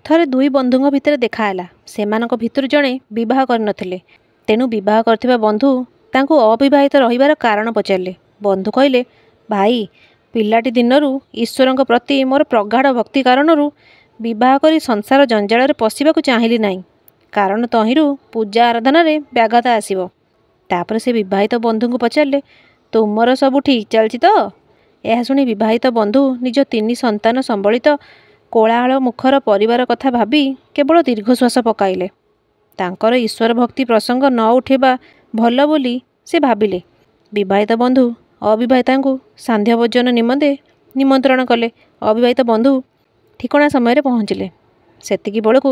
ଥରେ ଦୁଇ ବନ୍ଧୁଙ୍କ ଭିତରେ ଦେଖାହେଲା। ସେମାନଙ୍କ ଭିତରୁ ଜଣେ ବିବାହ କରିନଥିଲେ। ତେଣୁ ବିବାହ କରିଥିବା ବନ୍ଧୁ ତାଙ୍କୁ ଅବିବାହିତ ରହିବାର କାରଣ ପଚାରିଲେ। ବନ୍ଧୁ କହିଲେ, ଭାଇ, ପିଲାଟି ଦିନରୁ ଈଶ୍ୱରଙ୍କ ପ୍ରତି ମୋର ପ୍ରଗାଢ଼ ଭକ୍ତି କାରଣରୁ ବିବାହ କରି ସଂସାର ଜଞ୍ଜାଳରେ ପଶିବାକୁ ଚାହିଁଲି ନାହିଁ। କାରଣ ତହିଁରୁ ପୂଜା ଆରାଧନାରେ ବ୍ୟାଘାତ ଆସିବ। ତାପରେ ସେ ବିବାହିତ ବନ୍ଧୁଙ୍କୁ ପଚାରିଲେ, ତୁମର ସବୁ ଠିକ୍ ଚାଲିଛି ତ? ଏହା ଶୁଣି ବିବାହିତ ବନ୍ଧୁ ନିଜ 3 ସନ୍ତାନ ସମ୍ବଳିତ କୋଳାହଳ ମୁଖର ପରିବାର କଥା ଭାବି କେବଳ ଦୀର୍ଘଶ୍ୱାସ ପକାଇଲେ। ତାଙ୍କର ଈଶ୍ୱର ଭକ୍ତି ପ୍ରସଙ୍ଗ ନ ଉଠିବା ଭଲ ବୋଲି ସେ ଭାବିଲେ। ବିବାହିତ ବନ୍ଧୁ ଅବିବାହିତାଙ୍କୁ ସାନ୍ଧ୍ୟ ଭୋଜନ ନିମନ୍ତେ ନିମନ୍ତ୍ରଣ କଲେ। ଅବିବାହିତ ବନ୍ଧୁ ଠିକଣା ସମୟରେ ପହଞ୍ଚିଲେ। ସେତିକି ବେଳକୁ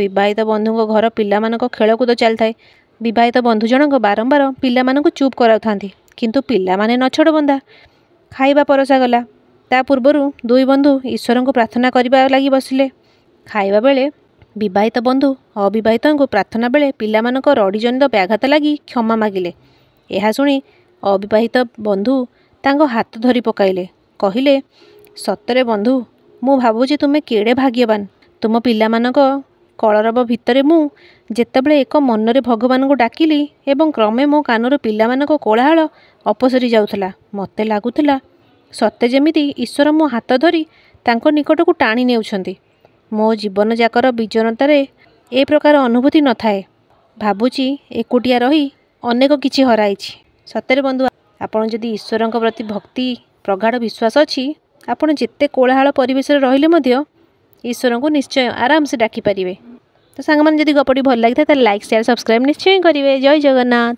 ବିବାହିତ ବନ୍ଧୁଙ୍କ ଘର ପିଲାମାନଙ୍କ ଖେଳକୁଦ ଚାଲିଥାଏ। ବିବାହିତ ବନ୍ଧୁ ଜଣକ ବାରମ୍ବାର ପିଲାମାନଙ୍କୁ ଚୁପ୍ କରାଉଥାନ୍ତି, କିନ୍ତୁ ପିଲାମାନେ ନଛୋଡ଼ବନ୍ଦା। ଖାଇବା ପରଷାଗଲା। ତା ପୂର୍ବରୁ ଦୁଇ ବନ୍ଧୁ ଈଶ୍ୱରଙ୍କୁ ପ୍ରାର୍ଥନା କରିବା ଲାଗି ବସିଲେ। ଖାଇବା ବେଳେ ବିବାହିତ ବନ୍ଧୁ ଅବିବାହିତଙ୍କୁ ପ୍ରାର୍ଥନା ବେଳେ ପିଲାମାନଙ୍କ ରଡ଼ିଜନିତ ବ୍ୟାଘାତ ଲାଗି କ୍ଷମା ମାଗିଲେ। ଏହା ଶୁଣି ଅବିବାହିତ ବନ୍ଧୁ ତାଙ୍କ ହାତ ଧରି ପକାଇଲେ। କହିଲେ, ସତରେ ବନ୍ଧୁ, ମୁଁ ଭାବୁଛି ତୁମେ କେଡ଼େ ଭାଗ୍ୟବାନ। ତୁମ ପିଲାମାନଙ୍କ କଳରବ ଭିତରେ ମୁଁ ଯେତେବେଳେ ଏକ ମନରେ ଭଗବାନଙ୍କୁ ଡାକିଲି ଏବଂ କ୍ରମେ ମୋ କାନରୁ ପିଲାମାନଙ୍କ କୋଳାହଳ ଅପସରି ଯାଉଥିଲା, ମୋତେ ଲାଗୁଥିଲା ସତେ ଯେମିତି ଈଶ୍ୱର ମୋ ହାତ ଧରି ତାଙ୍କ ନିକଟକୁ ଟାଣି ନେଉଛନ୍ତି। ମୋ ଜୀବନଯାକର ବିଜନତାରେ ଏ ପ୍ରକାର ଅନୁଭୂତି ନଥାଏ। ଭାବୁଛି ଏକୁଟିଆ ରହି ଅନେକ କିଛି ହରାଇଛି। ସତରେ ବନ୍ଧୁ, ଆପଣ ଯଦି ଈଶ୍ୱରଙ୍କ ପ୍ରତି ଭକ୍ତି ପ୍ରଗାଢ଼ ବିଶ୍ୱାସ ଅଛି, ଆପଣ ଯେତେ କୋଳାହଳ ପରିବେଶରେ ରହିଲେ ମଧ୍ୟ ଈଶ୍ୱରଙ୍କୁ ନିଶ୍ଚୟ ଆରାମସେ ଡାକିପାରିବେ। ତ ସାଙ୍ଗମାନେ, ଯଦି ଗପଟି ଭଲ ଲାଗିଥାଏ ତାହେଲେ ଲାଇକ୍, ସେୟାର, ସବସ୍କ୍ରାଇବ୍ ନିଶ୍ଚୟ କରିବେ। ଜୟ ଜଗନ୍ନାଥ।